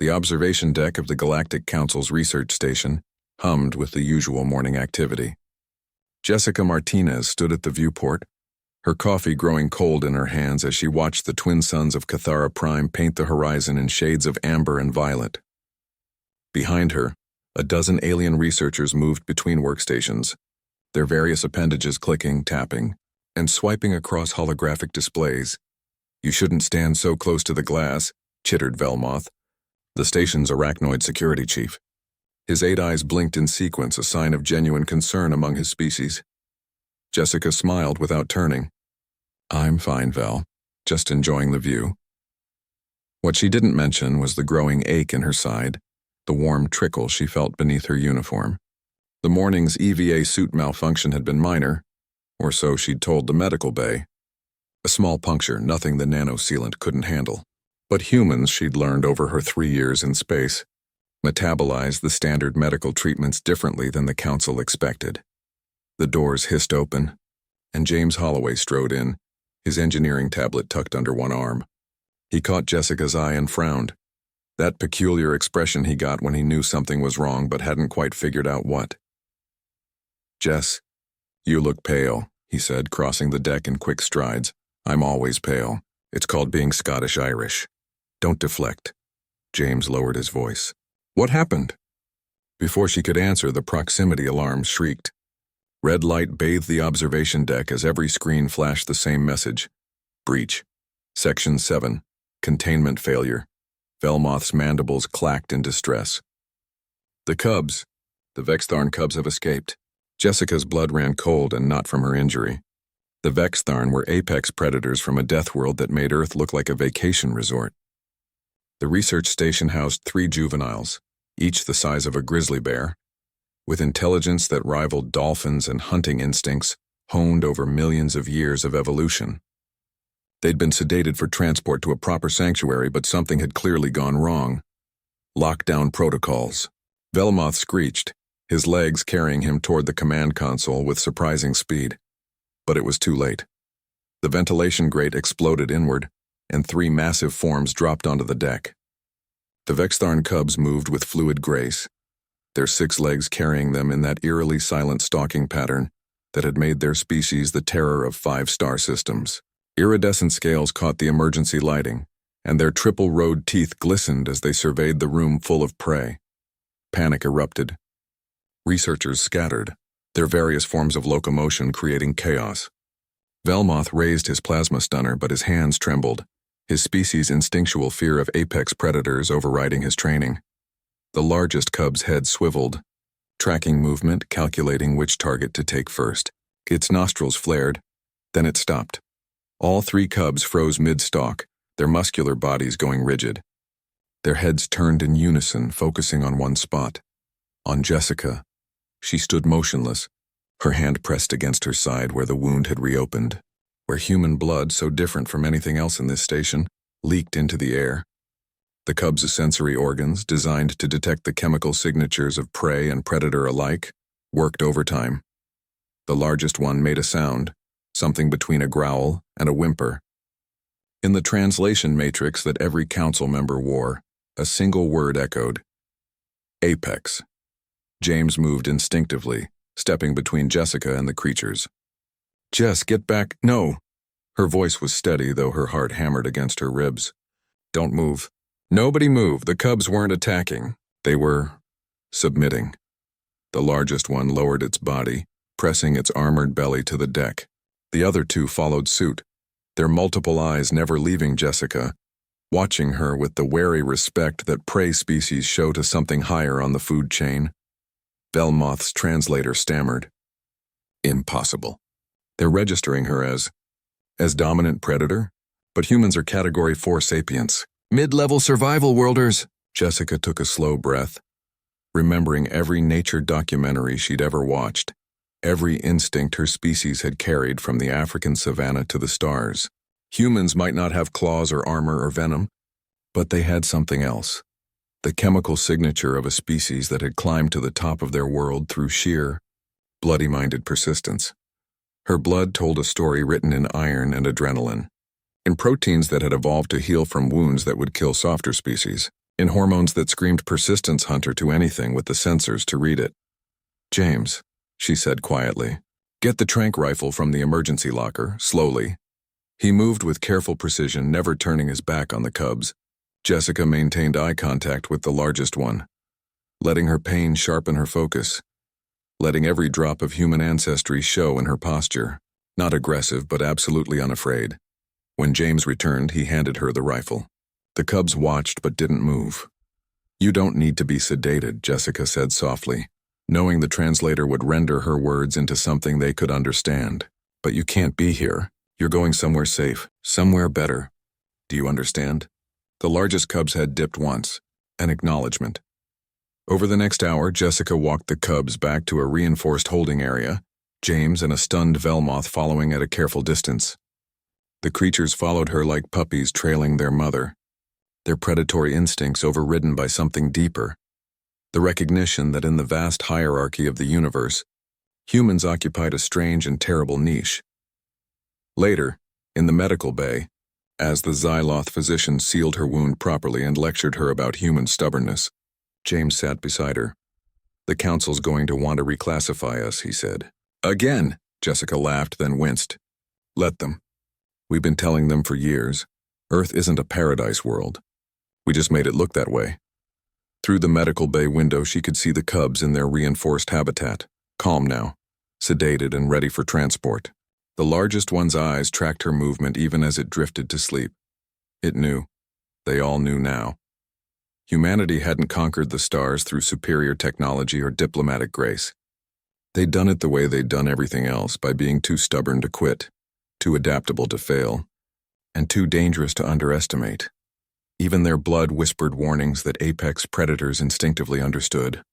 The observation deck of the Galactic Council's research station hummed with the usual morning activity. Jessica Martinez stood at the viewport, her coffee growing cold in her hands as she watched the twin suns of Cathara Prime paint the horizon in shades of amber and violet. Behind her, a dozen alien researchers moved between workstations, their various appendages clicking, tapping, and swiping across holographic displays. "You shouldn't stand so close to the glass," chittered Velmoth, the station's arachnoid security chief. His 8 eyes blinked in sequence, a sign of genuine concern among his species. Jessica smiled without turning. "I'm fine, Vel. Just enjoying the view." What she didn't mention was the growing ache in her side, the warm trickle she felt beneath her uniform. The morning's EVA suit malfunction had been minor, or so she'd told the medical bay. A small puncture, nothing the nanosealant couldn't handle. But humans, she'd learned over her 3 years in space, metabolized the standard medical treatments differently than the Council expected. The doors hissed open, and James Holloway strode in, his engineering tablet tucked under one arm. He caught Jessica's eye and frowned, that peculiar expression he got when he knew something was wrong but hadn't quite figured out what. "Jess, you look pale," he said, crossing the deck in quick strides. "I'm always pale. It's called being Scottish-Irish. Don't deflect." James lowered his voice. "What happened?" Before she could answer, the proximity alarm shrieked. Red light bathed the observation deck as every screen flashed the same message. "Breach. Section 7. Containment failure." Velmoth's mandibles clacked in distress. The Vextharn cubs have escaped." Jessica's blood ran cold, and not from her injury. The Vextharn were apex predators from a death world that made Earth look like a vacation resort. The research station housed 3 juveniles, each the size of a grizzly bear, with intelligence that rivaled dolphins and hunting instincts honed over millions of years of evolution. They'd been sedated for transport to a proper sanctuary, but something had clearly gone wrong. Lockdown protocols. Velmoth screeched, his legs carrying him toward the command console with surprising speed. But it was too late. The ventilation grate exploded inward, and 3 massive forms dropped onto the deck. The Vextharn cubs moved with fluid grace, their 6 legs carrying them in that eerily silent stalking pattern that had made their species the terror of 5 star systems. Iridescent scales caught the emergency lighting, and their triple-rowed teeth glistened as they surveyed the room full of prey. Panic erupted. Researchers scattered, their various forms of locomotion creating chaos. Velmoth raised his plasma stunner, but his hands trembled, his species' instinctual fear of apex predators overriding his training. The largest cub's head swiveled, tracking movement, calculating which target to take first. Its nostrils flared, then it stopped. All 3 cubs froze mid-stalk, their muscular bodies going rigid. Their heads turned in unison, focusing on one spot. On Jessica. She stood motionless, her hand pressed against her side where the wound had reopened, where human blood, so different from anything else in this station, leaked into the air. The cubs' sensory organs, designed to detect the chemical signatures of prey and predator alike, worked overtime. The largest one made a sound, something between a growl and a whimper. In the translation matrix that every council member wore, a single word echoed. Apex. James moved instinctively, stepping between Jessica and the creatures. "Jess, get back. No." Her voice was steady, though her heart hammered against her ribs. "Don't move." Nobody moved. The cubs weren't attacking. They were submitting. The largest one lowered its body, pressing its armored belly to the deck. The other 2 followed suit, their multiple eyes never leaving Jessica, watching her with the wary respect that prey species show to something higher on the food chain. Velmoth's translator stammered. "Impossible. They're registering her as dominant predator, but humans are Category 4 sapients. Mid-level survival worlders." Jessica took a slow breath, remembering every nature documentary she'd ever watched, every instinct her species had carried from the African savanna to the stars. Humans might not have claws or armor or venom, but they had something else. The chemical signature of a species that had climbed to the top of their world through sheer, bloody-minded persistence. Her blood told a story written in iron and adrenaline, in proteins that had evolved to heal from wounds that would kill softer species. in hormones that screamed persistence hunter to anything with the sensors to read it. "James," she said quietly, "get the tranq rifle from the emergency locker, slowly." He moved with careful precision, never turning his back on the cubs. Jessica maintained eye contact with the largest one, letting her pain sharpen her focus, letting every drop of human ancestry show in her posture, not aggressive but absolutely unafraid. When James returned, he handed her the rifle. The cubs watched but didn't move. "You don't need to be sedated," Jessica said softly, knowing the translator would render her words into something they could understand. "But you can't be here. You're going somewhere safe, somewhere better. Do you understand?" The largest cub's head dipped once, an acknowledgement. Over the next hour, Jessica walked the cubs back to a reinforced holding area, James and a stunned Velmoth following at a careful distance. The creatures followed her like puppies trailing their mother, their predatory instincts overridden by something deeper, the recognition that in the vast hierarchy of the universe, humans occupied a strange and terrible niche. Later, in the medical bay, as the Xyloth physician sealed her wound properly and lectured her about human stubbornness, James sat beside her. "The council's going to want to reclassify us," he said. "Again," Jessica laughed, then winced. "Let them. We've been telling them for years. Earth isn't a paradise world. We just made it look that way." Through the medical bay window, she could see the cubs in their reinforced habitat, calm now, sedated and ready for transport. The largest one's eyes tracked her movement even as it drifted to sleep. It knew. They all knew now. Humanity hadn't conquered the stars through superior technology or diplomatic grace. They'd done it the way they'd done everything else, by being too stubborn to quit, too adaptable to fail, and too dangerous to underestimate. Even their blood whispered warnings that apex predators instinctively understood.